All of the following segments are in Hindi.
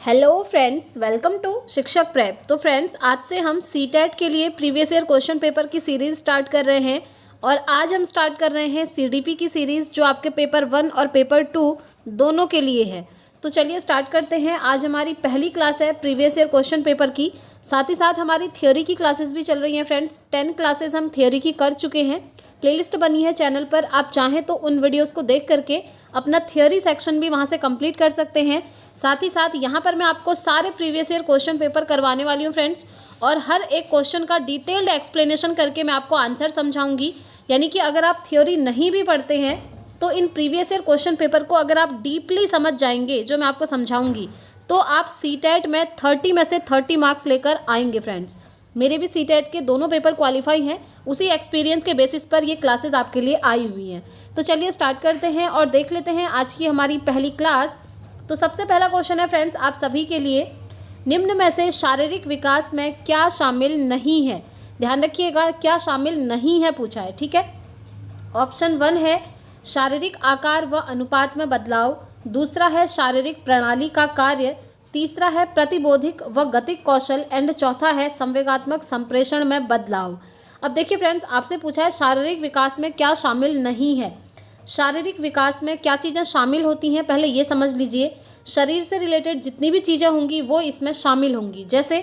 हेलो फ्रेंड्स, वेलकम टू शिक्षक प्रेप। तो फ्रेंड्स, आज से हम सीटेट के लिए प्रीवियस ईयर क्वेश्चन पेपर की सीरीज़ स्टार्ट कर रहे हैं और आज हम स्टार्ट कर रहे हैं सीडीपी की सीरीज़ जो आपके पेपर 1 और पेपर 2 दोनों के लिए है। तो चलिए स्टार्ट करते हैं। आज हमारी पहली क्लास है प्रीवियस ईयर क्वेश्चन पेपर की, साथ ही साथ हमारी थ्योरी की क्लासेस भी चल रही हैं फ्रेंड्स। 10 क्लासेस हम थ्योरी की कर चुके हैं, प्लेलिस्ट बनी है चैनल पर, आप चाहें तो उन वीडियोज़ को देख करके अपना थ्योरी सेक्शन भी वहाँ से कंप्लीट कर सकते हैं। साथ ही साथ यहाँ पर मैं आपको सारे प्रीवियस ईयर क्वेश्चन पेपर करवाने वाली हूँ फ्रेंड्स, और हर एक क्वेश्चन का डिटेल्ड एक्सप्लेनेशन करके मैं आपको आंसर समझाऊंगी। यानी कि अगर आप थ्योरी नहीं भी पढ़ते हैं तो in previous year question paper को अगर आप डीपली समझ जाएंगे जो मैं आपको समझाऊंगी तो आप सीटेट में 30 में से 30 मार्क्स लेकर आएंगे फ्रेंड्स। मेरे भी सीटेट के दोनों पेपर क्वालिफाई हैं, उसी एक्सपीरियंस के बेसिस पर ये क्लासेस आपके लिए आई हुई हैं। तो चलिए स्टार्ट करते हैं और देख लेते हैं आज की हमारी पहली क्लास। तो सबसे पहला क्वेश्चन है फ्रेंड्स आप सभी के लिए, निम्न में से शारीरिक विकास में क्या शामिल नहीं है। ध्यान रखिएगा, क्या शामिल नहीं है पूछा है, ठीक है। ऑप्शन 1 है शारीरिक आकार व अनुपात में बदलाव, दूसरा है शारीरिक प्रणाली का कार्य, तीसरा है प्रतिबोधिक व गतिक कौशल एंड चौथा है संवेगात्मक संप्रेषण में बदलाव। अब देखिए फ्रेंड्स, आपसे पूछा है शारीरिक विकास में क्या शामिल नहीं है। शारीरिक विकास में क्या चीज़ें शामिल होती हैं पहले ये समझ लीजिए। शरीर से रिलेटेड जितनी भी चीज़ें होंगी वो इसमें शामिल होंगी। जैसे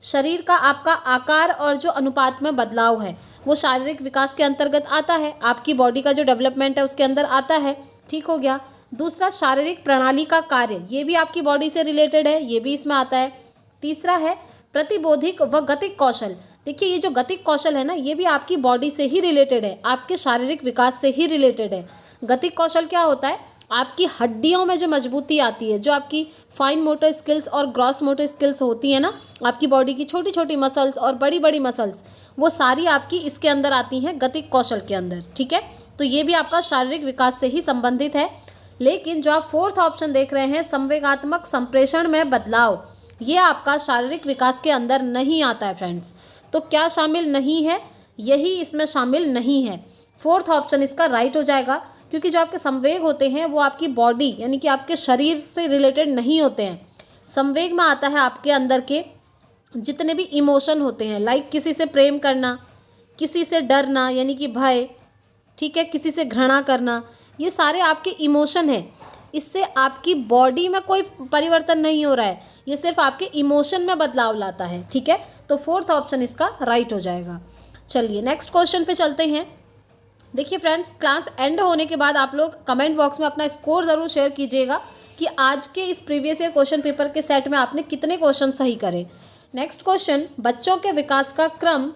शरीर का आपका आकार और जो अनुपात में बदलाव है वो शारीरिक विकास के अंतर्गत आता है, आपकी बॉडी का जो डेवलपमेंट है उसके अंदर आता है, ठीक हो गया। दूसरा शारीरिक प्रणाली का कार्य, ये भी आपकी बॉडी से रिलेटेड है, ये भी इसमें आता है। तीसरा है प्रतिबोधिक व गतिक कौशल। देखिए ये जो गतिक कौशल है ना, ये भी आपकी बॉडी से ही रिलेटेड है, आपके शारीरिक विकास से ही रिलेटेड है। गतिक कौशल क्या होता है, आपकी हड्डियों में जो मजबूती आती है, जो आपकी फाइन मोटर स्किल्स और ग्रॉस मोटर स्किल्स होती है ना, आपकी बॉडी की छोटी छोटी मसल्स और बड़ी बड़ी मसल्स, वो सारी आपकी इसके अंदर आती हैं गतिक कौशल के अंदर, ठीक है। तो ये भी आपका शारीरिक विकास से ही संबंधित है। लेकिन जो आप फोर्थ ऑप्शन देख रहे हैं संवेगात्मक संप्रेषण में बदलाव, ये आपका शारीरिक विकास के अंदर नहीं आता है फ्रेंड्स। तो क्या शामिल नहीं है, यही इसमें शामिल नहीं है। फोर्थ ऑप्शन इसका राइट हो जाएगा, क्योंकि जो आपके संवेग होते हैं वो आपकी बॉडी यानी कि आपके शरीर से रिलेटेड नहीं होते हैं। संवेग में आता है आपके अंदर के जितने भी इमोशन होते हैं, लाइक किसी से प्रेम करना, किसी से डरना यानी कि भय, ठीक है, किसी से घृणा करना, ये सारे आपके इमोशन हैं। इससे आपकी बॉडी में कोई परिवर्तन नहीं हो रहा है, ये सिर्फ आपके इमोशन में बदलाव लाता है, ठीक है। तो फोर्थ ऑप्शन इसका राइट हो जाएगा। चलिए नेक्स्ट क्वेश्चन पे चलते हैं। देखिए फ्रेंड्स, क्लास एंड होने के बाद आप लोग कमेंट बॉक्स में अपना स्कोर ज़रूर शेयर कीजिएगा कि आज के इस प्रीवियस ईयर क्वेश्चन पेपर के सेट में आपने कितने क्वेश्चन सही करे। नेक्स्ट क्वेश्चन, बच्चों के विकास का क्रम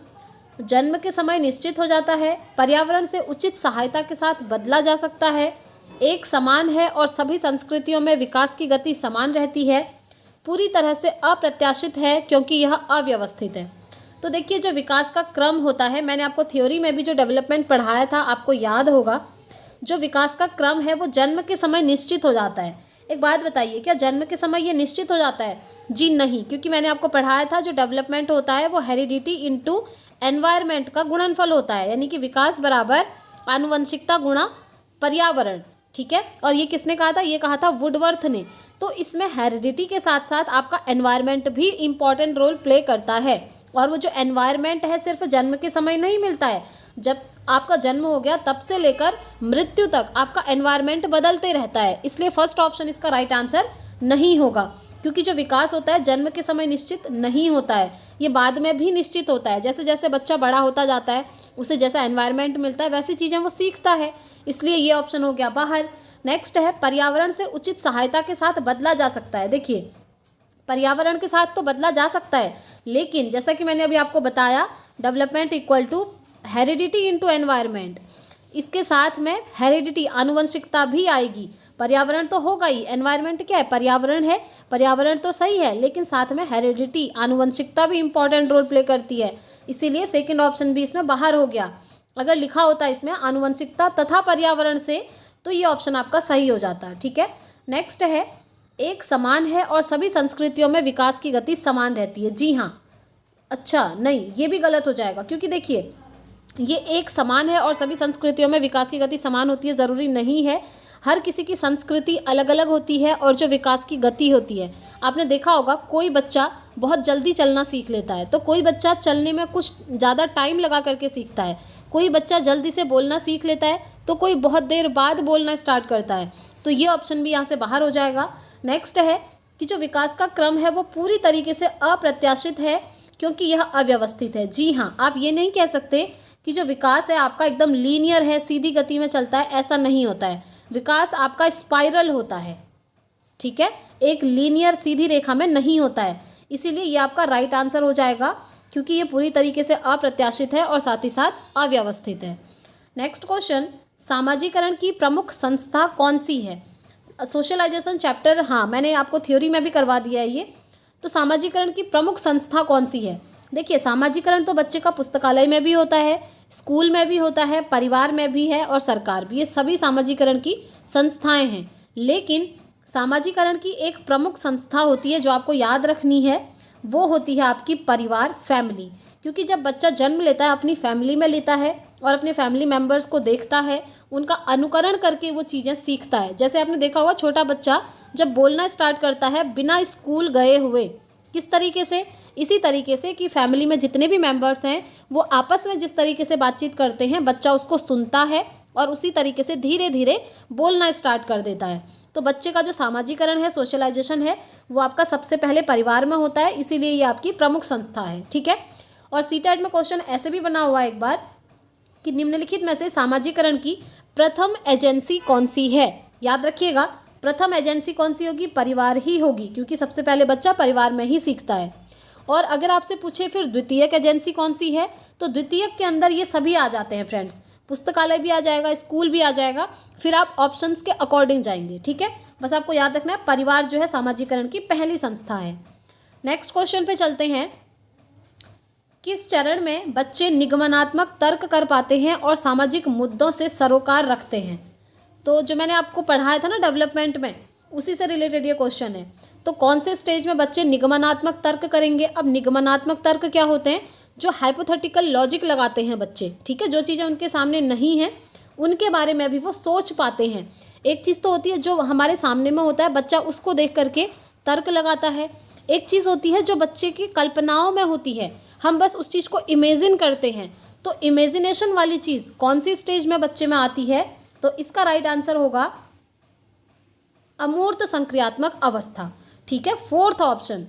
जन्म के समय निश्चित हो जाता है, पर्यावरण से उचित सहायता के साथ बदला जा सकता है, एक समान है और सभी संस्कृतियों में विकास की गति समान रहती है, पूरी तरह से अप्रत्याशित है क्योंकि यह अव्यवस्थित है। तो देखिए जो विकास का क्रम होता है, मैंने आपको थ्योरी में भी जो डेवलपमेंट पढ़ाया था आपको याद होगा, जो विकास का क्रम है वो जन्म के समय निश्चित हो जाता है। एक बात बताइए, क्या जन्म के समय ये निश्चित हो जाता है? जी नहीं, क्योंकि मैंने आपको पढ़ाया था जो डेवलपमेंट होता है वो हेरिडिटी इनटू एनवायरनमेंट का गुणनफल होता है, यानी कि विकास बराबर आनुवंशिकता गुणा पर्यावरण, ठीक है। और ये किसने कहा था? ये कहा था वुडवर्थ ने। तो इसमें हेरिडिटी के साथ साथ आपका एनवायरनमेंट भी इम्पॉर्टेंट रोल प्ले करता है, और वो जो एनवायरनमेंट है सिर्फ जन्म के समय नहीं मिलता है, जब आपका जन्म हो गया तब से लेकर मृत्यु तक आपका एनवायरनमेंट बदलते रहता है। इसलिए फर्स्ट ऑप्शन इसका राइट आंसर नहीं होगा, क्योंकि जो विकास होता है जन्म के समय निश्चित नहीं होता है, ये बाद में भी निश्चित होता है। जैसे जैसे बच्चा बड़ा होता जाता है, उसे जैसा एनवायरनमेंट मिलता है वैसी चीज़ें वो सीखता है, इसलिए ये ऑप्शन हो गया बाहर। नेक्स्ट है पर्यावरण से उचित सहायता के साथ बदला जा सकता है। देखिए पर्यावरण के साथ तो बदला जा सकता है, लेकिन जैसा कि मैंने अभी आपको बताया, development equal to heredity into environment, इसके साथ में हेरिडिटी आनुवंशिकता भी आएगी। पर्यावरण तो होगा ही, एनवायरनमेंट क्या है? पर्यावरण है, पर्यावरण तो सही है, लेकिन साथ में हेरिडिटी आनुवंशिकता भी इंपॉर्टेंट रोल प्ले करती है, इसीलिए सेकंड ऑप्शन भी इसमें बाहर हो गया। अगर लिखा होता इसमें आनुवंशिकता तथा पर्यावरण से तो ये ऑप्शन आपका सही हो जाता, ठीक है। नेक्स्ट है एक समान है और सभी संस्कृतियों में विकास की गति समान रहती है। जी हाँ, अच्छा नहीं, ये भी गलत हो जाएगा, क्योंकि देखिए ये एक समान है और सभी संस्कृतियों में विकास की गति समान होती है ज़रूरी नहीं है। हर किसी की संस्कृति अलग अलग होती है और जो विकास की गति होती है, आपने देखा होगा कोई बच्चा बहुत जल्दी चलना सीख लेता है, तो कोई बच्चा चलने में कुछ ज़्यादा टाइम लगा करके सीखता है, कोई बच्चा जल्दी से बोलना सीख लेता है, तो कोई बहुत देर बाद बोलना स्टार्ट करता है। तो ये ऑप्शन भी यहाँ से बाहर हो जाएगा। नेक्स्ट है कि जो विकास का क्रम है वो पूरी तरीके से अप्रत्याशित है क्योंकि यह अव्यवस्थित है। जी हाँ, आप ये नहीं कह सकते कि जो विकास है आपका एकदम लीनियर है, सीधी गति में चलता है, ऐसा नहीं होता है। विकास आपका स्पाइरल होता है, ठीक है, एक लीनियर सीधी रेखा में नहीं होता है। इसीलिए ये आपका राइट आंसर हो जाएगा क्योंकि ये पूरी तरीके से अप्रत्याशित है और साथ ही साथ अव्यवस्थित है। नेक्स्ट क्वेश्चन, सामाजिकरण की प्रमुख संस्था कौन सी है? सोशलाइजेशन चैप्टर, हाँ मैंने आपको थ्योरी में भी करवा दिया है ये। तो सामाजिकरण की प्रमुख संस्था कौन सी है? देखिए, सामाजिकरण तो बच्चे का पुस्तकालय में भी होता है, स्कूल में भी होता है, परिवार में भी है और सरकार भी, ये सभी सामाजिकरण की संस्थाएं हैं। लेकिन सामाजिकरण की एक प्रमुख संस्था होती है जो आपको याद रखनी है, वो होती है आपकी परिवार, फैमिली। क्योंकि जब बच्चा जन्म लेता है अपनी फैमिली में लेता है और अपने फैमिली मेम्बर्स को देखता है, उनका अनुकरण करके वो चीज़ें सीखता है। जैसे आपने देखा होगा छोटा बच्चा जब बोलना स्टार्ट करता है बिना स्कूल गए हुए, किस तरीके से? इसी तरीके से कि फैमिली में जितने भी मेंबर्स हैं वो आपस में जिस तरीके से बातचीत करते हैं, बच्चा उसको सुनता है और उसी तरीके से धीरे धीरे बोलना स्टार्ट कर देता है। तो बच्चे का जो सामाजिकरण है, सोशलाइजेशन है, वो आपका सबसे पहले परिवार में होता है, इसीलिए ये आपकी प्रमुख संस्था है, ठीक है। और सीटेट में क्वेश्चन ऐसे भी बना हुआ है एक बार कि निम्नलिखित में से सामाजिकरण की प्रथम एजेंसी कौन सी है? याद रखिएगा, प्रथम एजेंसी कौन सी होगी? परिवार ही होगी, क्योंकि सबसे पहले बच्चा परिवार में ही सीखता है। और अगर आपसे पूछे फिर द्वितीयक एजेंसी कौन सी है, तो द्वितीयक के अंदर ये सभी आ जाते हैं फ्रेंड्स, पुस्तकालय भी आ जाएगा, स्कूल भी आ जाएगा, फिर आप ऑप्शंस के अकॉर्डिंग जाएंगे, ठीक है। बस आपको याद रखना है परिवार जो है सामाजिकरण की पहली संस्था है। नेक्स्ट क्वेश्चन पे चलते हैं। किस चरण में बच्चे निगमनात्मक तर्क कर पाते हैं और सामाजिक मुद्दों से सरोकार रखते हैं? तो जो मैंने आपको पढ़ाया था ना डेवलपमेंट में, उसी से रिलेटेड ये क्वेश्चन है। तो कौन से स्टेज में बच्चे निगमनात्मक तर्क करेंगे? अब निगमनात्मक तर्क क्या होते हैं? जो हाइपोथेटिकल लॉजिक लगाते हैं बच्चे, ठीक है, जो चीज़ें उनके सामने नहीं हैं उनके बारे में भी वो सोच पाते हैं। एक चीज़ तो होती है जो हमारे सामने में होता है, बच्चा उसको देख करके तर्क लगाता है। एक चीज़ होती है जो बच्चे की कल्पनाओं में होती है, हम बस उस चीज़ को इमेजिन करते हैं। तो इमेजिनेशन वाली चीज़ कौन सी स्टेज में बच्चे में आती है? तो इसका राइट आंसर होगा अमूर्त संक्रियात्मक अवस्था, ठीक है, फोर्थ ऑप्शन।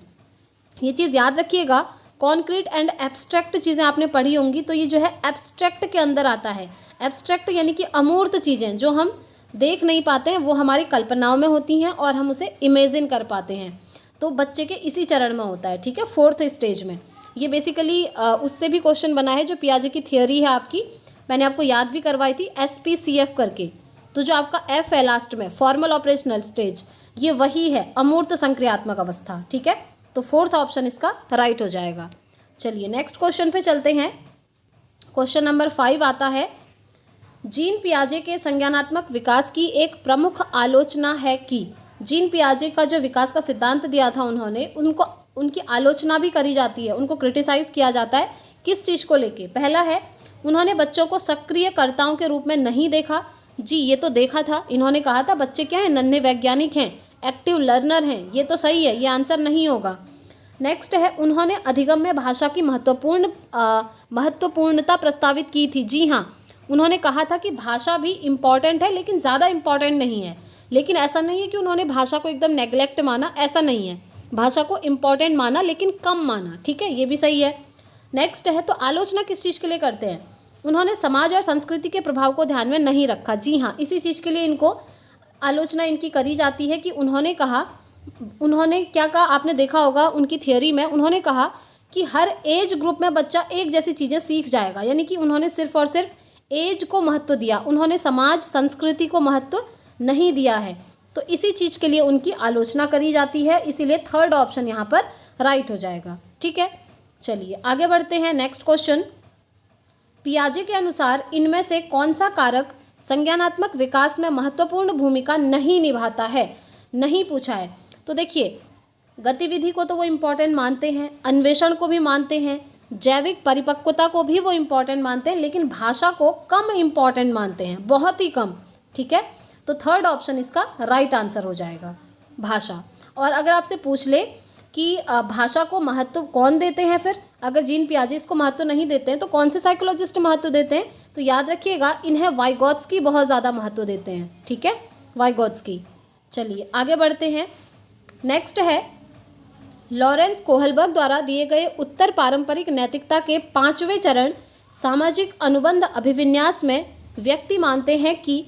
ये चीज़ याद रखिएगा, कॉन्क्रीट एंड एब्स्ट्रैक्ट चीज़ें आपने पढ़ी होंगी, तो ये जो है एब्स्ट्रैक्ट के अंदर आता है। एब्स्ट्रैक्ट यानी कि अमूर्त चीज़ें जो हम देख नहीं पाते हैं, वो हमारी कल्पनाओं में होती हैं और हम उसे इमेजिन कर पाते हैं। तो बच्चे के इसी चरण में होता है, ठीक है, फोर्थ स्टेज में। ये बेसिकली उससे भी क्वेश्चन बना है जो पियाजे की थियोरी है आपकी, मैंने आपको याद भी करवाई थी SPCF करके। तो जो आपका F है लास्ट में, फॉर्मल ऑपरेशनल स्टेज, ये वही है अमूर्त संक्रियात्मक अवस्था, ठीक है। तो फोर्थ ऑप्शन इसका राइट हो जाएगा। चलिए नेक्स्ट क्वेश्चन पे चलते हैं। क्वेश्चन नंबर 5 आता है, जीन पियाजे के संज्ञानात्मक विकास की एक प्रमुख आलोचना है कि जीन पियाजे का जो विकास का सिद्धांत दिया था उन्होंने, उनकी आलोचना भी करी जाती है, उनको क्रिटिसाइज किया जाता है। किस चीज़ को लेके? पहला है, उन्होंने बच्चों को सक्रियकर्ताओं के रूप में नहीं देखा। जी, ये तो देखा था, इन्होंने कहा था बच्चे क्या हैं, नन्हे वैज्ञानिक हैं, एक्टिव लर्नर हैं, ये तो सही है, ये आंसर नहीं होगा। नेक्स्ट है, उन्होंने अधिगम में भाषा की महत्वपूर्णता प्रस्तावित की थी। जी हाँ, उन्होंने कहा था कि भाषा भी इम्पॉर्टेंट है लेकिन ज़्यादा इम्पॉर्टेंट नहीं है। लेकिन ऐसा नहीं है कि उन्होंने भाषा को एकदम नेग्लेक्ट माना, ऐसा नहीं है, भाषा को इम्पॉर्टेंट माना लेकिन कम माना, ठीक है, ये भी सही है। नेक्स्ट है, तो आलोचना किस चीज़ के लिए करते हैं? उन्होंने समाज और संस्कृति के प्रभाव को ध्यान में नहीं रखा। जी हाँ, इसी चीज़ के लिए इनको आलोचना इनकी करी जाती है कि उन्होंने क्या कहा, आपने देखा होगा उनकी थियोरी में, उन्होंने कहा कि हर एज ग्रुप में बच्चा एक जैसी चीज़ें सीख जाएगा, यानी कि उन्होंने सिर्फ और सिर्फ एज को महत्व दिया, उन्होंने समाज संस्कृति को महत्व नहीं दिया है। तो इसी चीज़ के लिए उनकी आलोचना करी जाती है, इसीलिए थर्ड ऑप्शन यहाँ पर राइट हो जाएगा, ठीक है। चलिए आगे बढ़ते हैं। नेक्स्ट क्वेश्चन, पियाजे के अनुसार इनमें से कौन सा कारक संज्ञानात्मक विकास में महत्वपूर्ण भूमिका नहीं निभाता है? नहीं पूछा है। तो देखिए, गतिविधि को तो वो इम्पोर्टेंट मानते हैं, अन्वेषण को भी मानते हैं, जैविक परिपक्वता को भी वो इम्पोर्टेंट मानते हैं, लेकिन भाषा को कम इम्पोर्टेंट मानते हैं, बहुत ही कम, ठीक है। तो थर्ड ऑप्शन इसका राइट आंसर हो जाएगा, भाषा। और अगर आपसे पूछ ले कि भाषा को महत्व कौन देते हैं, फिर अगर जीन पियाजे इसको महत्व नहीं देते हैं तो कौन से साइकोलॉजिस्ट महत्व देते हैं, तो याद रखिएगा इन्हें वाइगोत्स्की बहुत ज़्यादा महत्व देते हैं, ठीक है, वाइगोत्स्की। चलिए आगे बढ़ते हैं। नेक्स्ट है लॉरेंस कोहलबर्ग द्वारा दिए गए उत्तर पारंपरिक नैतिकता के 5वें चरण सामाजिक अनुबंध अभिविन्यास में व्यक्ति मानते हैं कि,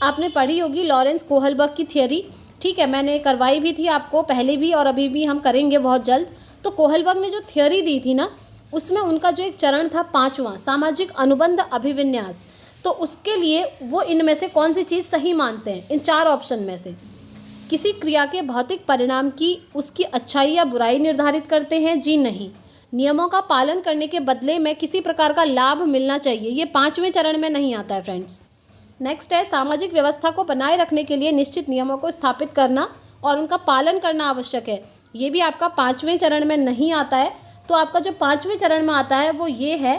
आपने पढ़ी होगी लॉरेंस कोहलबर्ग की थियरी, ठीक है, मैंने करवाई भी थी आपको पहले भी और अभी भी हम करेंगे बहुत जल्द। तो कोहलबर्ग ने जो थियरी दी थी ना, उसमें उनका जो एक चरण था 5वां सामाजिक अनुबंध अभिविन्यास, तो उसके लिए वो इनमें से कौन सी चीज़ सही मानते हैं, इन 4 ऑप्शन में से किसी क्रिया के भौतिक परिणाम की उसकी अच्छाई या बुराई निर्धारित करते हैं, जी नहीं। नियमों का पालन करने के बदले में किसी प्रकार का लाभ मिलना चाहिए, ये 5वें चरण में नहीं आता है फ्रेंड्स। नेक्स्ट है सामाजिक व्यवस्था को बनाए रखने के लिए निश्चित नियमों को स्थापित करना और उनका पालन करना आवश्यक है, ये भी आपका 5वें चरण में नहीं आता है। तो आपका जो 5वें चरण में आता है वो ये है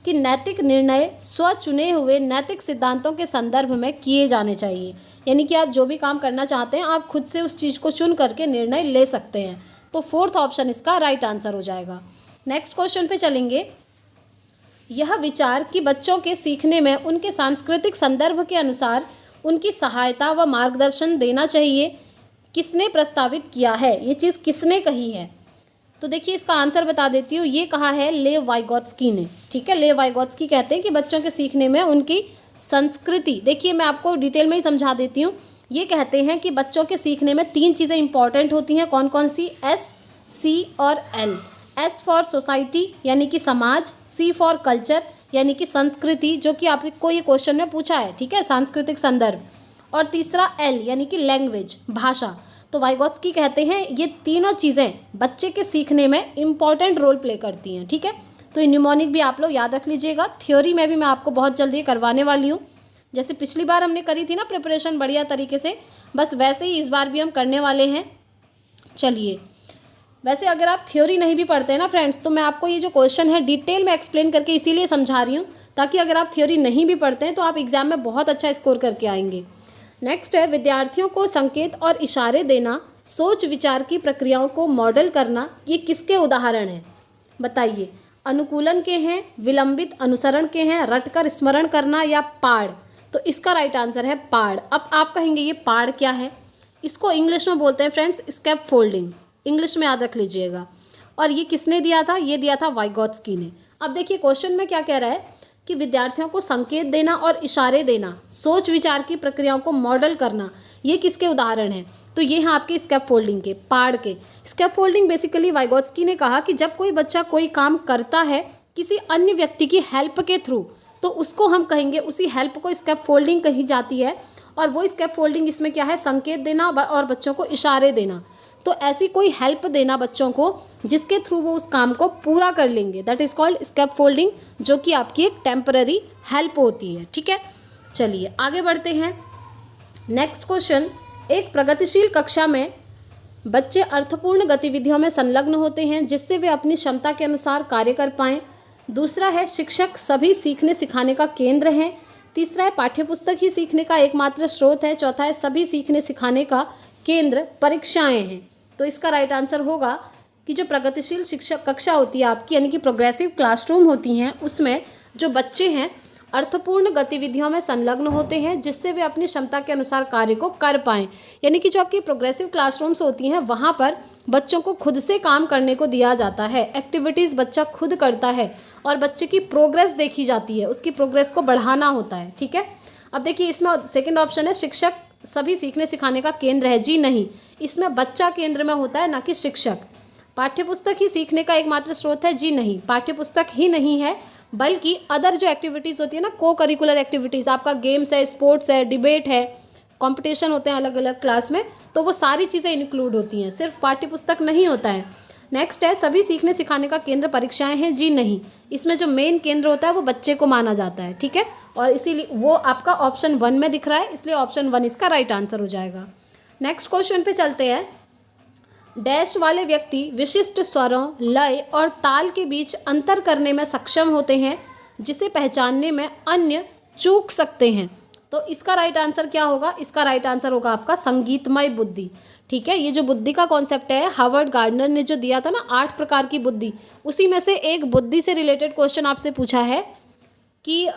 कि नैतिक निर्णय स्व चुने हुए नैतिक सिद्धांतों के संदर्भ में किए जाने चाहिए, यानी कि आप जो भी काम करना चाहते हैं आप खुद से उस चीज़ को चुन करके निर्णय ले सकते हैं। तो फोर्थ ऑप्शन इसका राइट आंसर हो जाएगा। नेक्स्ट क्वेश्चन पे चलेंगे। यह विचार कि बच्चों के सीखने में उनके सांस्कृतिक संदर्भ के अनुसार उनकी सहायता व मार्गदर्शन देना चाहिए, किसने प्रस्तावित किया है, ये चीज़ किसने कही है, तो देखिए इसका आंसर बता देती हूँ। ये कहा है लेव वाइगोत्स्की ने, ठीक है। लेव वाइगोत्स्की कहते हैं कि बच्चों के सीखने में उनकी संस्कृति, देखिए मैं आपको डिटेल में ही समझा देती हूँ। ये कहते हैं कि बच्चों के सीखने में 3 चीज़ें इंपॉर्टेंट होती हैं, कौन कौन सी, एस, सी और एल। एस फॉर सोसाइटी यानी कि समाज, सी फॉर कल्चर यानी कि संस्कृति, जो कि आपको ये क्वेश्चन में पूछा है, ठीक है, सांस्कृतिक संदर्भ, और तीसरा एल यानी कि लैंग्वेज, भाषा। तो वाइगोत्स्की कहते हैं ये तीनों चीज़ें बच्चे के सीखने में इंपॉर्टेंट रोल प्ले करती हैं, ठीक है। तो न्यूमोनिक भी आप लोग याद रख लीजिएगा। थ्योरी में भी मैं आपको बहुत जल्दी करवाने वाली हूँ, जैसे पिछली बार हमने करी थी ना प्रिपरेशन बढ़िया तरीके से, बस वैसे ही इस बार भी हम करने वाले हैं। चलिए, वैसे अगर आप थ्योरी नहीं भी पढ़ते हैं ना फ्रेंड्स, तो मैं आपको ये जो क्वेश्चन है डिटेल में एक्सप्लेन करके इसीलिए समझा रही हूँ, ताकि अगर आप थ्योरी नहीं भी पढ़ते हैं तो आप एग्जाम में बहुत अच्छा स्कोर करके आएंगे। नेक्स्ट है विद्यार्थियों को संकेत और इशारे देना, सोच विचार की प्रक्रियाओं को मॉडल करना, ये किसके उदाहरण हैं, बताइए। अनुकूलन के हैं, विलंबित अनुसरण के हैं, रटकर स्मरण करना या पाड़। तो इसका राइट आंसर है पाड़। अब आप कहेंगे ये पाड़ क्या है, इसको इंग्लिश में बोलते हैं फ्रेंड्स स्कैप फोल्डिंग, इंग्लिश में याद रख लीजिएगा। और ये किसने दिया था, ये दिया था वाइगोत्स्की ने। अब देखिए क्वेश्चन में क्या कह रहा है कि विद्यार्थियों को संकेत देना और इशारे देना, सोच विचार की प्रक्रियाओं को मॉडल करना, ये किसके उदाहरण हैं, तो ये हैं आपके स्कैप फोल्डिंग के, पाड़ के। स्कैप फोल्डिंग बेसिकली वाइगोत्स्की ने कहा कि जब कोई बच्चा कोई काम करता है किसी अन्य व्यक्ति की हेल्प के थ्रू, तो उसको हम कहेंगे, उसी हेल्प को स्कैप फोल्डिंग कही जाती है। और वो स्कैप फोल्डिंग इसमें क्या है, संकेत देना और बच्चों को इशारे देना। तो ऐसी कोई हेल्प देना बच्चों को जिसके थ्रू वो उस काम को पूरा कर लेंगे, दैट इज़ कॉल्ड स्कैप फोल्डिंग, जो कि आपकी एक टेम्पररी हेल्प होती है, ठीक है। चलिए आगे बढ़ते हैं। नेक्स्ट क्वेश्चन, एक प्रगतिशील कक्षा में बच्चे अर्थपूर्ण गतिविधियों में संलग्न होते हैं जिससे वे अपनी क्षमता के अनुसार कार्य कर पाएँ। दूसरा है शिक्षक सभी सीखने सिखाने का केंद्र है। तीसरा है पाठ्यपुस्तक ही सीखने का एकमात्र स्रोत है। चौथा है सभी सीखने सिखाने का केंद्र परीक्षाएं हैं। तो इसका राइट आंसर होगा कि जो प्रगतिशील शिक्षक कक्षा होती है आपकी, यानी कि प्रोग्रेसिव क्लासरूम होती हैं, उसमें जो बच्चे हैं अर्थपूर्ण गतिविधियों में संलग्न होते हैं जिससे वे अपनी क्षमता के अनुसार कार्य को कर पाएँ। यानी कि जो आपकी प्रोग्रेसिव क्लासरूम्स होती हैं वहाँ पर बच्चों को खुद से काम करने को दिया जाता है, एक्टिविटीज़ बच्चा खुद करता है और बच्चे की प्रोग्रेस देखी जाती है, उसकी प्रोग्रेस को बढ़ाना होता है, ठीक है। अब देखिए इसमें सेकंड ऑप्शन है शिक्षक सभी सीखने सिखाने का केंद्र है, जी नहीं, इसमें बच्चा केंद्र में होता है ना कि शिक्षक। पाठ्यपुस्तक ही सीखने का एकमात्र स्रोत है, जी नहीं, पाठ्यपुस्तक ही नहीं है, बल्कि अदर जो एक्टिविटीज़ होती है ना, को करिकुलर एक्टिविटीज़, आपका गेम्स है, स्पोर्ट्स है, डिबेट है, कंपटीशन होते हैं अलग अलग क्लास में, तो वो सारी चीज़ें इंक्लूड होती हैं, सिर्फ पाठ्यपुस्तक नहीं होता है। नेक्स्ट है सभी सीखने सिखाने का केंद्र परीक्षाएं हैं, जी नहीं, इसमें जो मेन केंद्र होता है वो बच्चे को माना जाता है, ठीक है। और इसीलिए वो आपका ऑप्शन 1 में दिख रहा है, इसलिए ऑप्शन 1 इसका राइट आंसर हो जाएगा। नेक्स्ट क्वेश्चन पे चलते हैं। डैश वाले व्यक्ति विशिष्ट स्वरों, लय और ताल के बीच अंतर करने में सक्षम होते हैं जिसे पहचानने में अन्य चूक सकते हैं। तो इसका राइट आंसर क्या होगा? इसका राइट आंसर होगा आपका संगीतमय बुद्धि। ठीक है, ये जो बुद्धि का कॉन्सेप्ट है हार्वर्ड गार्डनर ने जो दिया था ना 8 प्रकार की बुद्धि, उसी में से एक बुद्धि से रिलेटेड क्वेश्चन आपसे पूछा है कि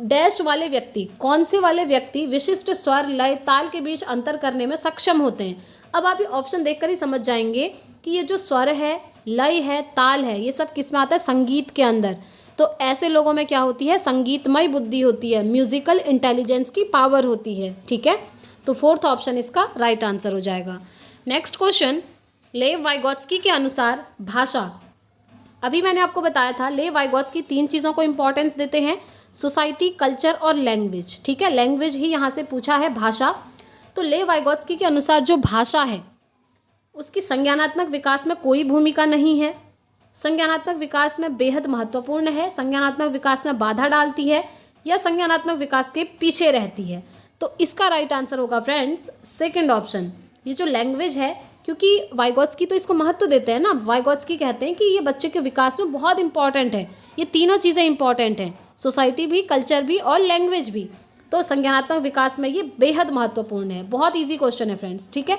डैश वाले व्यक्ति, कौन से वाले व्यक्ति विशिष्ट स्वर लय ताल के बीच अंतर करने में सक्षम होते हैं। अब आप ये ऑप्शन देखकर ही समझ जाएंगे कि ये जो स्वर है, लय है, ताल है, ये सब किस में आता है? संगीत के अंदर। तो ऐसे लोगों में क्या होती है? संगीतमय बुद्धि होती है, म्यूजिकल इंटेलिजेंस की पावर होती है। ठीक है, तो 4th ऑप्शन इसका राइट आंसर हो जाएगा। नेक्स्ट क्वेश्चन, लेव वाइगोत्स्की के अनुसार भाषा, अभी मैंने आपको बताया था लेव वाइगोत्स्की 3 चीज़ों को इंपॉर्टेंस देते हैं, सोसाइटी, कल्चर और लैंग्वेज। ठीक है, लैंग्वेज ही यहाँ से पूछा है, भाषा। तो लेव वाइगोत्स्की के अनुसार जो भाषा है उसकी संज्ञानात्मक विकास में कोई भूमिका नहीं है, संज्ञानात्मक विकास में बेहद महत्वपूर्ण है, संज्ञानात्मक विकास में बाधा डालती है, या संज्ञानात्मक विकास के पीछे रहती है। तो इसका राइट आंसर होगा फ्रेंड्स 2nd ऑप्शन। ये जो लैंग्वेज है, क्योंकि वाइगोत्स्की तो इसको महत्व देते हैं ना, वाइगोत्स्की कहते हैं कि ये बच्चे के विकास में बहुत इंपॉर्टेंट है, ये तीनों चीज़ें इंपॉर्टेंट हैं, सोसाइटी भी, कल्चर भी और लैंग्वेज भी। तो संज्ञानात्मक विकास में ये बेहद महत्वपूर्ण है। बहुत ईजी क्वेश्चन है फ्रेंड्स। ठीक है,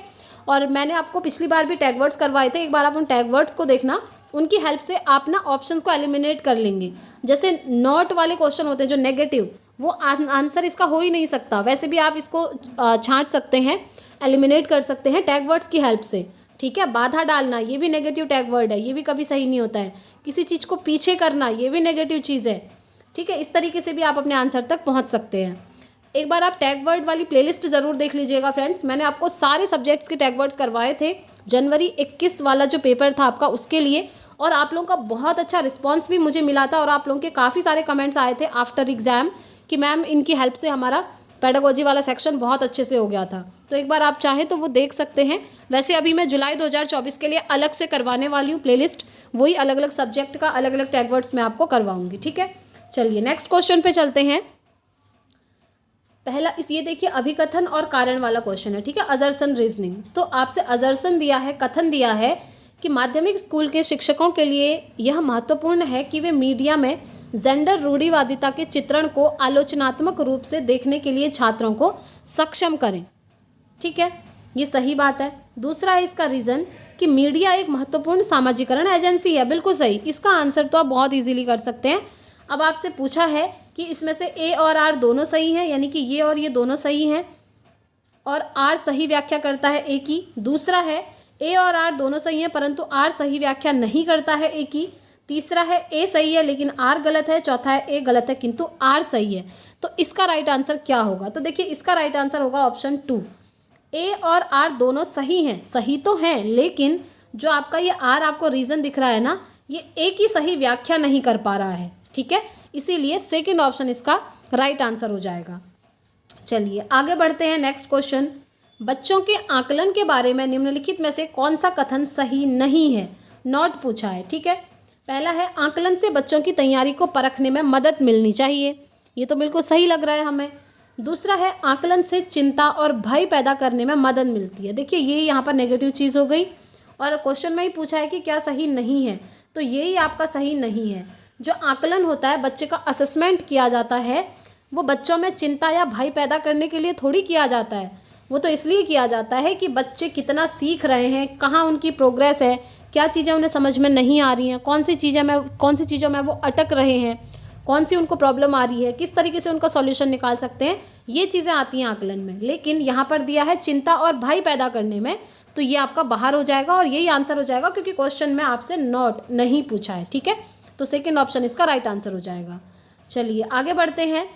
और मैंने आपको पिछली बार भी टैग वर्ड्स करवाए थे, एक बार आप उन टैग वर्ड्स को देखना, उनकी हेल्प से आप ना ऑप्शंस को एलिमिनेट कर लेंगे। जैसे नॉट वाले क्वेश्चन होते हैं जो नेगेटिव, वो आंसर इसका हो ही नहीं सकता, वैसे भी आप इसको छांट सकते हैं, एलिमिनेट कर सकते हैं टैग वर्ड्स की हेल्प से। ठीक है, बाधा डालना ये भी नेगेटिव टैग वर्ड है, ये भी कभी सही नहीं होता है। किसी चीज़ को पीछे करना ये भी नेगेटिव चीज़ है। ठीक है, इस तरीके से भी आप अपने आंसर तक पहुंच सकते हैं। एक बार आप टैग वर्ड वाली प्लेलिस्ट ज़रूर देख लीजिएगा फ्रेंड्स, मैंने आपको सारे सब्जेक्ट्स के टैग वर्ड्स करवाए थे जनवरी 21 वाला जो पेपर था आपका उसके लिए, और आप लोगों का बहुत अच्छा रिस्पॉन्स भी मुझे मिला था, और आप लोगों के काफ़ी सारे कमेंट्स आए थे आफ्टर एग्ज़ाम कि मैम इनकी हेल्प से हमारा पेडागोजी वाला सेक्शन बहुत अच्छे से हो गया था। तो एक बार आप चाहें तो वो देख सकते हैं। वैसे अभी मैं जुलाई 2024 के लिए अलग से करवाने वाली हूँ प्लेलिस्ट, वही अलग अलग सब्जेक्ट का अलग अलग टैग वर्ड्स मैं आपको करवाऊंगी। ठीक है, चलिए नेक्स्ट क्वेश्चन पे चलते हैं। पहला ये देखिए, अभिकथन और कारण वाला क्वेश्चन है। ठीक है, अजर्सन रीजनिंग। तो आपसे अजर्सन दिया है, कथन दिया है कि माध्यमिक स्कूल के शिक्षकों के लिए यह महत्वपूर्ण है कि वे मीडिया में जेंडर रूढ़िवादिता के चित्रण को आलोचनात्मक रूप से देखने के लिए छात्रों को सक्षम करें। ठीक है, ये सही बात है। दूसरा है इसका रीज़न कि मीडिया एक महत्वपूर्ण सामाजिकरण एजेंसी है। बिल्कुल सही, इसका आंसर तो आप बहुत इजीली कर सकते हैं। अब आपसे पूछा है कि इसमें से ए और आर दोनों सही हैं, यानी कि ये और ये दोनों सही हैं, और आर सही व्याख्या करता है ए की। दूसरा है ए और आर दोनों सही हैं परंतु आर सही व्याख्या नहीं करता है ए की। तीसरा है ए सही है लेकिन आर गलत है। चौथा है ए गलत है किंतु आर सही है। तो इसका राइट आंसर क्या होगा? तो देखिए, इसका राइट आंसर होगा ऑप्शन 2। ए और आर दोनों सही हैं, सही तो हैं, लेकिन जो आपका ये आर आपको रीज़न दिख रहा है ना, ये ए की सही व्याख्या नहीं कर पा रहा है। ठीक है, इसीलिए 2nd ऑप्शन इसका राइट आंसर हो जाएगा। चलिए आगे बढ़ते हैं। नेक्स्ट क्वेश्चन, बच्चों के आकलन के बारे में निम्नलिखित में से कौन सा कथन सही नहीं है? नॉट पूछा है। ठीक है, पहला है आकलन से बच्चों की तैयारी को परखने में मदद मिलनी चाहिए, ये तो बिल्कुल सही लग रहा है हमें। दूसरा है आकलन से चिंता और भय पैदा करने में मदद मिलती है। देखिए, ये यहाँ पर नेगेटिव चीज़ हो गई, और क्वेश्चन में ही पूछा है कि क्या सही नहीं है, तो ये ही आपका सही नहीं है। जो आकलन होता है, बच्चे का असेसमेंट किया जाता है, वो बच्चों में चिंता या भय पैदा करने के लिए थोड़ी किया जाता है, वो तो इसलिए किया जाता है कि बच्चे कितना सीख रहे हैं, कहाँ उनकी प्रोग्रेस है, क्या चीज़ें उन्हें समझ में नहीं आ रही हैं, कौन सी चीज़ों में वो अटक रहे हैं, कौन सी उनको प्रॉब्लम आ रही है, किस तरीके से उनका सॉल्यूशन निकाल सकते हैं, ये चीज़ें आती हैं आकलन में। लेकिन यहाँ पर दिया है चिंता और भय पैदा करने में, तो ये आपका बाहर हो जाएगा और यही आंसर हो जाएगा, क्योंकि क्वेश्चन में आपसे नॉट नहीं पूछा है। ठीक है, तो 2nd ऑप्शन इसका राइट आंसर हो जाएगा। चलिए आगे बढ़ते हैं।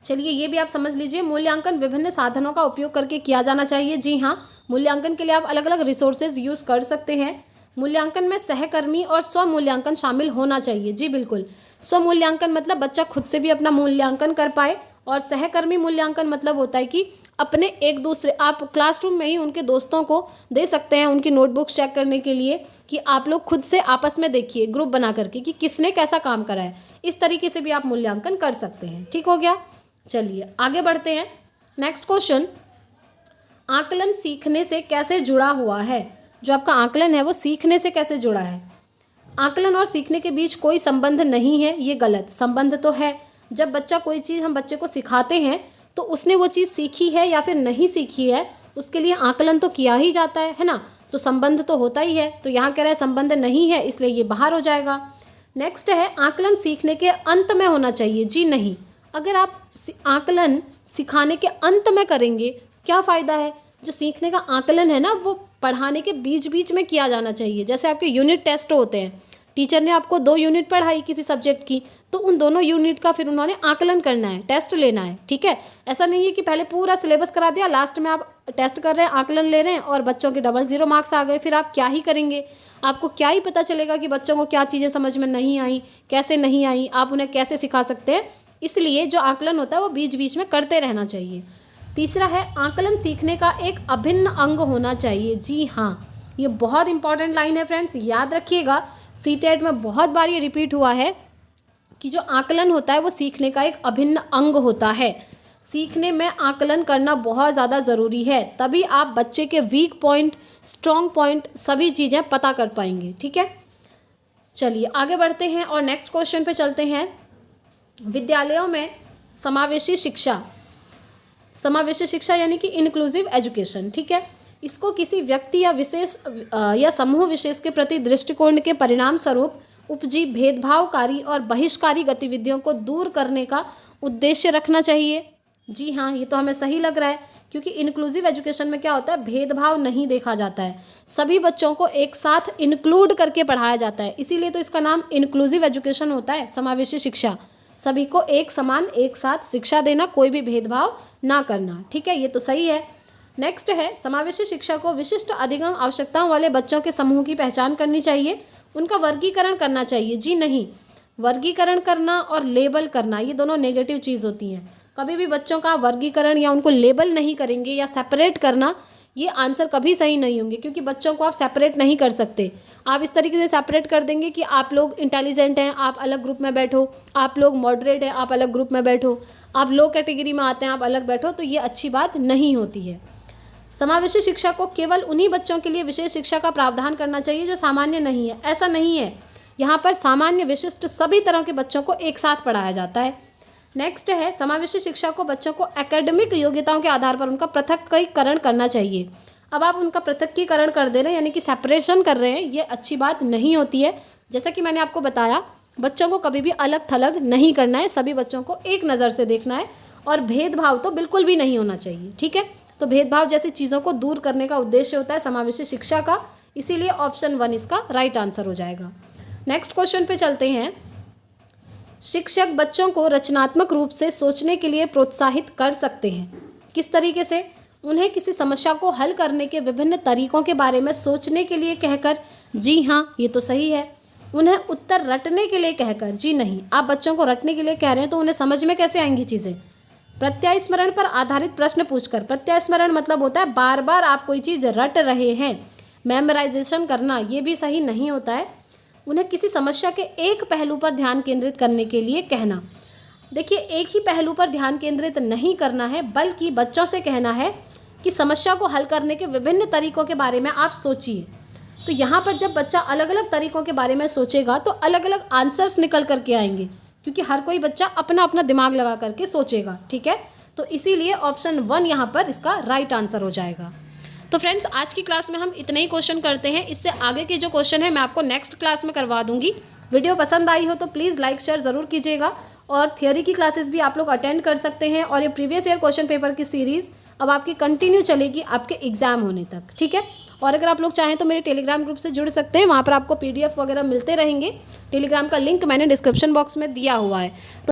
चलिए ये भी आप समझ लीजिए, मूल्यांकन विभिन्न साधनों का उपयोग करके किया जाना चाहिए। जी हाँ, मूल्यांकन के लिए आप अलग अलग रिसोर्सेज यूज़ कर सकते हैं। मूल्यांकन में सहकर्मी और स्वमूल्यांकन शामिल होना चाहिए। जी बिल्कुल, स्वमूल्यांकन मतलब बच्चा खुद से भी अपना मूल्यांकन कर पाए, और सहकर्मी मूल्यांकन मतलब होता है कि अपने एक दूसरे, आप क्लासरूम में ही उनके दोस्तों को दे सकते हैं उनकी नोटबुक्स चेक करने के लिए, कि आप लोग खुद से आपस में देखिए ग्रुप बना करके कि किसने कैसा काम करा है। इस तरीके से भी आप मूल्यांकन कर सकते हैं। ठीक हो गया, चलिए आगे बढ़ते हैं। नेक्स्ट क्वेश्चन, आकलन सीखने से कैसे जुड़ा हुआ है? जो आपका आकलन है वो सीखने से कैसे जुड़ा है? आकलन और सीखने के बीच कोई संबंध नहीं है, ये गलत। संबंध तो है। जब बच्चा कोई चीज़ हम बच्चे को सिखाते हैं तो उसने वो चीज़ सीखी है या फिर नहीं सीखी है, उसके लिए आकलन तो किया ही जाता है ना। तो संबंध तो होता ही है, तो यहाँ कह रहा है संबंध नहीं है, इसलिए ये बाहर हो जाएगा। नेक्स्ट है आकलन सीखने के अंत में होना चाहिए। जी नहीं, अगर आप आकलन सिखाने के अंत में करेंगे क्या फ़ायदा है। जो सीखने का आकलन है ना, वो पढ़ाने के बीच बीच में किया जाना चाहिए। जैसे आपके यूनिट टेस्ट होते हैं, टीचर ने आपको 2 यूनिट पढ़ाई किसी सब्जेक्ट की, तो उन दोनों यूनिट का फिर उन्होंने आकलन करना है, टेस्ट लेना है, ठीक है। ऐसा नहीं है कि पहले पूरा सिलेबस करा दिया, लास्ट में आप टेस्ट कर रहे हैं, आकलन ले रहे हैं और बच्चों के 00 मार्क्स आ गए, फिर आप क्या ही करेंगे। आपको क्या ही पता चलेगा कि बच्चों को क्या चीज़ें समझ में नहीं आई, कैसे नहीं आई, आप उन्हें कैसे सिखा सकते हैं। इसलिए जो आकलन होता है वो बीच बीच में करते रहना चाहिए। तीसरा है आकलन सीखने का एक अभिन्न अंग होना चाहिए। जी हाँ, ये बहुत इंपॉर्टेंट लाइन है फ्रेंड्स, याद रखिएगा। सीटेट में बहुत बार ये रिपीट हुआ है कि जो आकलन होता है वो सीखने का एक अभिन्न अंग होता है। सीखने में आकलन करना बहुत ज़्यादा ज़रूरी है, तभी आप बच्चे के वीक पॉइंट, स्ट्रॉन्ग पॉइंट सभी चीज़ें पता कर पाएंगे, ठीक है। चलिए आगे बढ़ते हैं और नेक्स्ट क्वेश्चन पे चलते हैं। विद्यालयों में समावेशी शिक्षा, समावेशी शिक्षा यानी कि इंक्लूसिव एजुकेशन, ठीक है। इसको किसी व्यक्ति या विशेष या समूह विशेष के प्रति दृष्टिकोण के परिणाम स्वरूप उपजी भेदभावकारी और बहिष्कारी गतिविधियों को दूर करने का उद्देश्य रखना चाहिए। जी हाँ, ये तो हमें सही लग रहा है, क्योंकि इंक्लूसिव एजुकेशन में क्या होता है, भेदभाव नहीं देखा जाता है, सभी बच्चों को एक साथ इंक्लूड करके पढ़ाया जाता है, इसीलिए तो इसका नाम इंक्लूसिव एजुकेशन होता है, समावेशी शिक्षा। सभी को एक समान एक साथ शिक्षा देना, कोई भी भेदभाव ना करना, ठीक है, ये तो सही है। नेक्स्ट है समावेशी शिक्षा को विशिष्ट अधिगम आवश्यकताओं वाले बच्चों के समूह की पहचान करनी चाहिए, उनका वर्गीकरण करना चाहिए। जी नहीं, वर्गीकरण करना और लेबल करना ये दोनों नेगेटिव चीज़ होती हैं। कभी भी बच्चों का वर्गीकरण या उनको लेबल नहीं करेंगे या सेपरेट करना, ये आंसर कभी सही नहीं होंगे, क्योंकि बच्चों को आप सेपरेट नहीं कर सकते। आप इस तरीके से सेपरेट कर देंगे कि आप लोग इंटेलिजेंट हैं, आप अलग ग्रुप में बैठो, आप लोग मॉडरेट हैं, आप अलग ग्रुप में बैठो, आप लो कैटेगरी में आते हैं, आप अलग बैठो, तो ये अच्छी बात नहीं होती है। समावेशी शिक्षा को केवल उन्हीं बच्चों के लिए विशेष शिक्षा का प्रावधान करना चाहिए जो सामान्य नहीं है। ऐसा नहीं है, यहाँ पर सामान्य विशिष्ट सभी तरह के बच्चों को एक साथ पढ़ाया जाता है। नेक्स्ट है समावेशी शिक्षा को बच्चों को एकेडमिक योग्यताओं के आधार पर उनका पृथक्करण करना चाहिए। अब आप उनका पृथक्कीकरण कर दे रहे हैं, यानी कि सेपरेशन कर रहे हैं, ये अच्छी बात नहीं होती है। जैसा कि मैंने आपको बताया, बच्चों को कभी भी अलग थलग नहीं करना है, सभी बच्चों को एक नज़र से देखना है और भेदभाव तो बिल्कुल भी नहीं होना चाहिए, ठीक है। तो भेदभाव जैसी चीज़ों को दूर करने का उद्देश्य होता है समावेशी शिक्षा का, इसीलिए ऑप्शन 1 इसका राइट आंसर हो जाएगा। नेक्स्ट क्वेश्चन पे चलते हैं। शिक्षक बच्चों को रचनात्मक रूप से सोचने के लिए प्रोत्साहित कर सकते हैं। किस तरीके से? उन्हें किसी समस्या को हल करने के विभिन्न तरीकों के बारे में सोचने के लिए कहकर। जी हाँ, ये तो सही है। उन्हें उत्तर रटने के लिए कहकर। जी नहीं, आप बच्चों को रटने के लिए कह रहे हैं तो उन्हें समझ में कैसे आएंगी चीज़ें। प्रत्यास्मरण पर आधारित प्रश्न पूछकर। प्रत्यास्मरण मतलब होता है बार बार आप कोई चीज़ रट रहे हैं, मेमोराइजेशन करना, ये भी सही नहीं होता है। उन्हें किसी समस्या के एक पहलू पर ध्यान केंद्रित करने के लिए कहना। देखिए, एक ही पहलू पर ध्यान केंद्रित नहीं करना है, बल्कि बच्चों से कहना है कि समस्या को हल करने के विभिन्न तरीकों के बारे में आप सोचिए। तो यहाँ पर जब बच्चा अलग अलग तरीकों के बारे में सोचेगा तो अलग अलग आंसर्स निकल करके आएंगे, क्योंकि हर कोई बच्चा अपना अपना दिमाग लगा करके सोचेगा, ठीक है। तो इसीलिए ऑप्शन 1 यहाँ पर इसका राइट आंसर हो जाएगा। तो फ्रेंड्स, आज की क्लास में हम इतने ही क्वेश्चन करते हैं। इससे आगे के जो क्वेश्चन है मैं आपको नेक्स्ट क्लास में करवा दूंगी। वीडियो पसंद आई हो तो प्लीज़ लाइक शेयर ज़रूर कीजिएगा, और थियोरी की क्लासेस भी आप लोग अटेंड कर सकते हैं। और ये प्रीवियस ईयर क्वेश्चन पेपर की सीरीज़ अब आपकी कंटिन्यू चलेगी आपके एग्जाम होने तक, ठीक है। और अगर आप लोग चाहें तो मेरे टेलीग्राम ग्रुप से जुड़ सकते हैं, वहाँ पर आपको PDF वगैरह मिलते रहेंगे। टेलीग्राम का लिंक मैंने डिस्क्रिप्शन बॉक्स में दिया हुआ है। तो